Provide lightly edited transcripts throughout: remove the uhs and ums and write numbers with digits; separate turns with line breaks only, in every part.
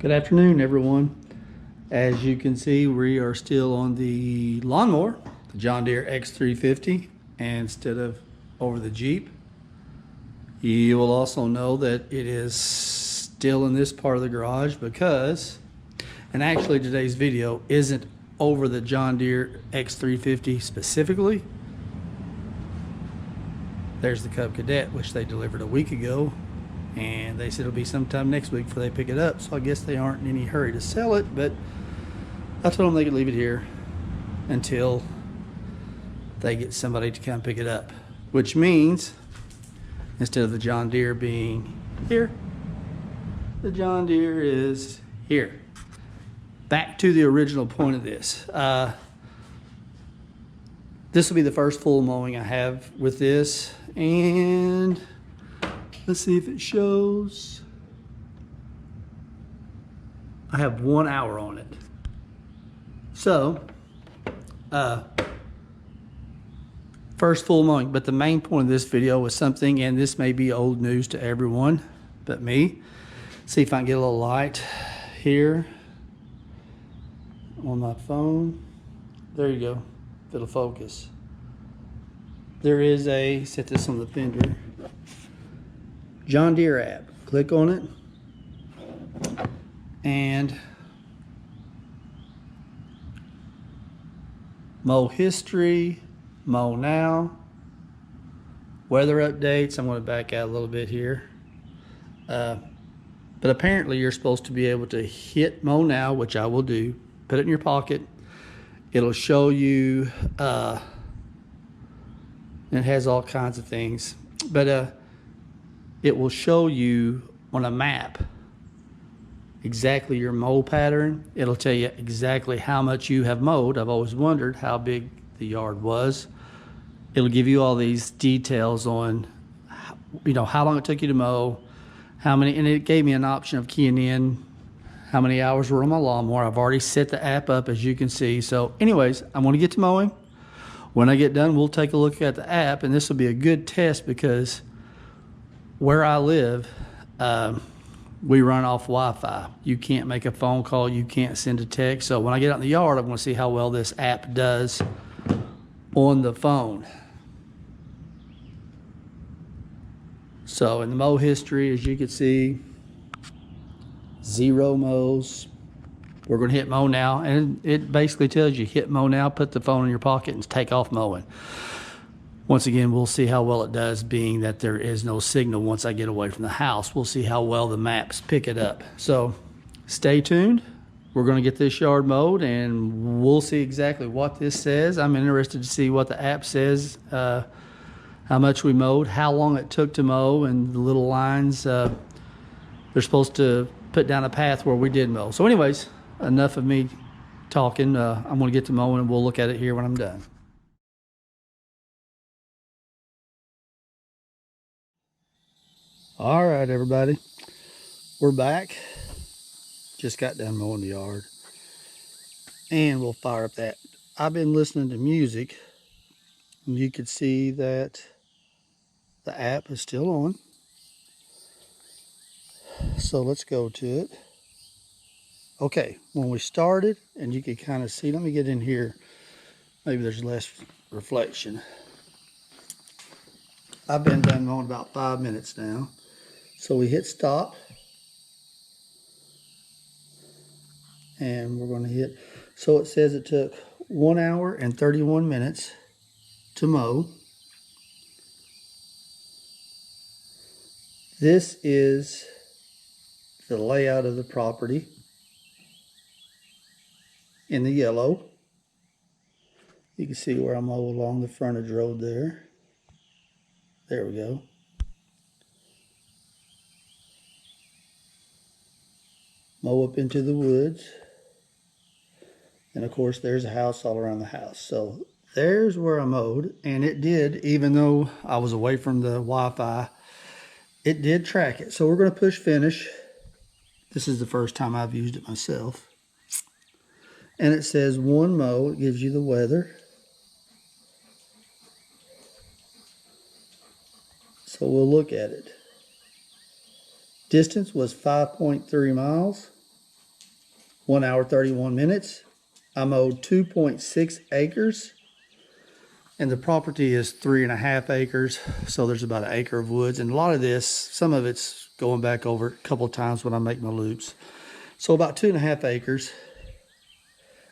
Good afternoon, everyone. As you can see, we are still on the lawnmower, the John Deere X350, instead of over the Jeep. You will also know that it is still in this part of the garage because, and actually today's video isn't over the John Deere X350 specifically. There's the Cub Cadet, which they delivered a week ago, and they said it'll be sometime next week before they pick it up. So I guess they aren't in any hurry to sell it, but I told them they could leave it here until they get somebody to come pick it up, which means instead of the John Deere being here, the John Deere is here. Back to the original point of this. This will be the first full mowing I have with this, and let's see if it shows. I have 1 hour on it. So, first full mowing, but the main point of this video was something, and this may be old news to everyone but me. See if I can get a little light here on my phone. There you go, if it'll focus. There is a, set this on the fender, John Deere app. Click on it and mow history, mow now, weather updates. I'm going to back out a little bit here. But apparently you're supposed to be able to hit mow now, which I will do. Put it in your pocket. It'll show you, it has all kinds of things, but it will show you on a map exactly your mow pattern. It'll tell you exactly how much you have mowed. I've always wondered how big the yard was. It'll give you all these details on, you know, how long it took you to mow, how many, and it gave me an option of keying in how many hours were on my lawnmower. I've already set the app up, as you can see. So anyways, I'm going to get to mowing. When I get done, we'll take a look at the app, and this will be a good test because where I live, we run off Wi-Fi. You can't make a phone call, you can't send a text. So when I get out in the yard, I'm going to see how well this app does on the phone. So in the mow history, as you can see, 0 mows. We're going to hit mow now, and it basically tells you hit mow now, put the phone in your pocket, and take off mowing. Once again, we'll see how well it does, being that there is no signal once I get away from the house. We'll see how well the maps pick it up. So stay tuned. We're going to get this yard mowed, and we'll see exactly what this says. I'm interested to see what the app says, how much we mowed, how long it took to mow, and the little lines. They're supposed to put down a path where we did mow. So anyways, enough of me talking. I'm going to get to mowing, and we'll look at it here when I'm done. All right, everybody, we're back. Just got done mowing the yard, and we'll fire up that. I've been listening to music, and you can see that the app is still on. So let's go to it. Okay, when we started, and you can kind of see, let me get in here. Maybe there's less reflection. I've been done mowing about 5 minutes now. So we hit stop, and we're going to hit, so it says it took 1 hour and 31 minutes to mow. This is the layout of the property in the yellow. You can see where I mow along the frontage road there. There we go. Mow up into the woods. And of course there's a house all around the house. So there's where I mowed, and it did, even though I was away from the Wi-Fi, it did track it. So we're going to push finish. This is the first time I've used it myself. And it says 1 mow. It gives you the weather. So we'll look at it. Distance was 5.3 miles. 1 hour 31 minutes. I mowed 2.6 acres. And the property is 3.5 acres. So there's about 1 acre of woods. And a lot of this, some of it's going back over a couple of times when I make my loops. So about 2.5 acres.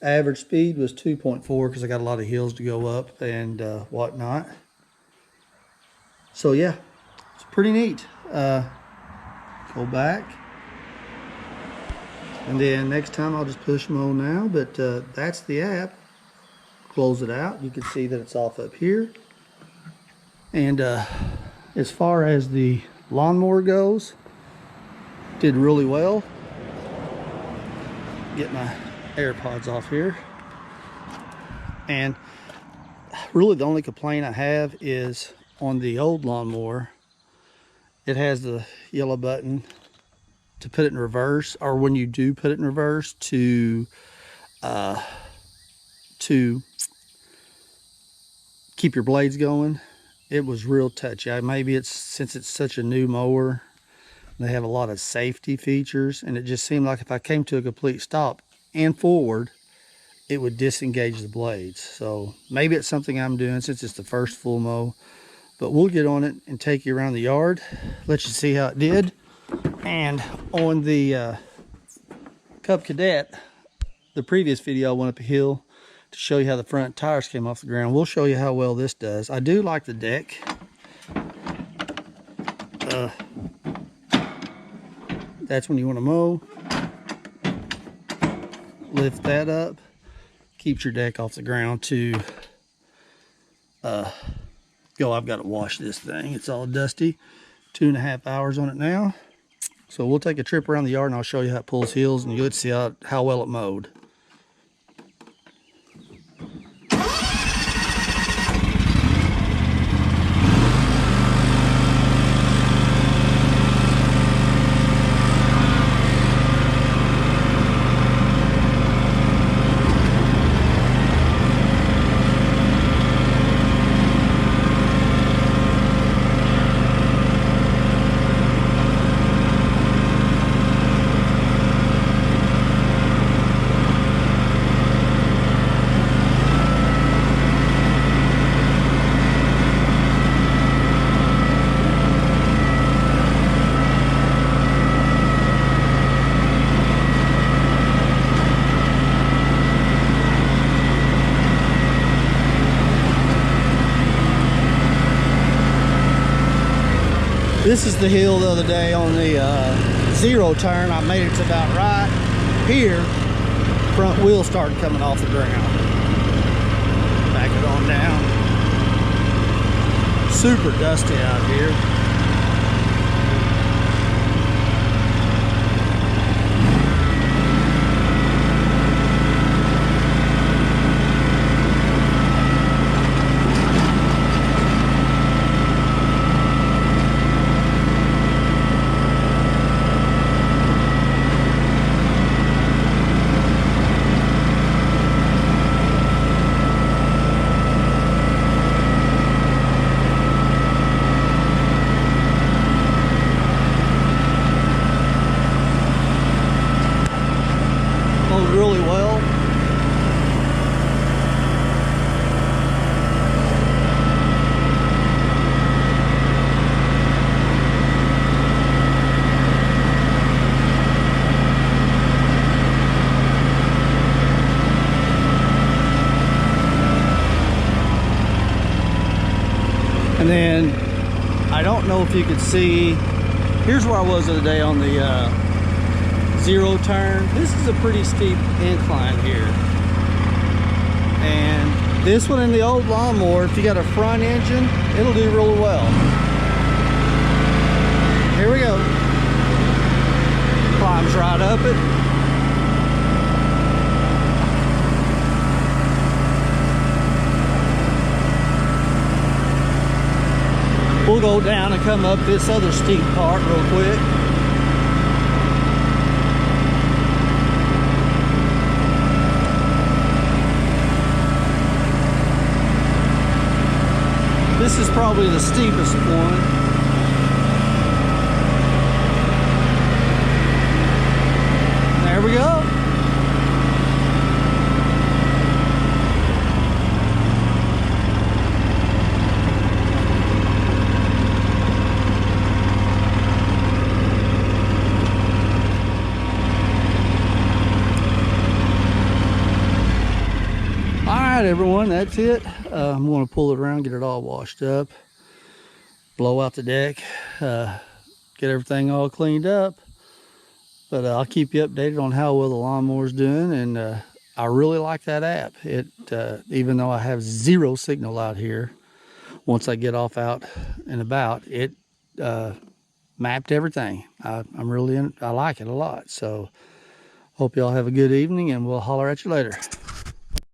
Average speed was 2.4 because I got a lot of hills to go up and whatnot. So yeah, it's pretty neat. Go back. And then next time I'll just push mow now, but that's the app. Close it out. You can see that it's off up here. And as far as the lawnmower goes, did really well. Get my AirPods off here. And really the only complaint I have is on the old lawnmower, it has the yellow button to put it in reverse, or when you do put it in reverse to keep your blades going. It was real touchy. Maybe it's since it's such a new mower, they have a lot of safety features, and it just seemed like if I came to a complete stop and forward, it would disengage the blades. So maybe it's something I'm doing since it's the first full mow, but we'll get on it and take you around the yard, let you see how it did. And on the Cub Cadet, the previous video, I went up a hill to show you how the front tires came off the ground. We'll show you how well this does. I do like the deck. That's when you want to mow. Lift that up. Keeps your deck off the ground to go. I've got to wash this thing. It's all dusty. 2.5 hours on it now. So we'll take a trip around the yard and I'll show you how it pulls hills, and you'll see how well it mowed. This is the hill the other day on the zero turn. I made it to about right here. Front wheel started coming off the ground. Back it on down. Super dusty out here. Really well. And then I don't know if you could see, here's where I was the other day on the zero turn. This is a pretty steep incline here, and this one in the old lawnmower, if you got a front engine, it'll do really well. Here we go. Climbs right up it. We'll go down and come up this other steep part real quick. This is probably the steepest one. There we go. right, everyone, that's it. I'm going to pull it around, get it all washed up, blow out the deck, get everything all cleaned up. But I'll keep you updated on how well the lawnmower's doing. And I really like that app. It even though I have zero signal out here, once I get off out and about, it mapped everything. I like it a lot. So hope y'all have a good evening, and we'll holler at you later.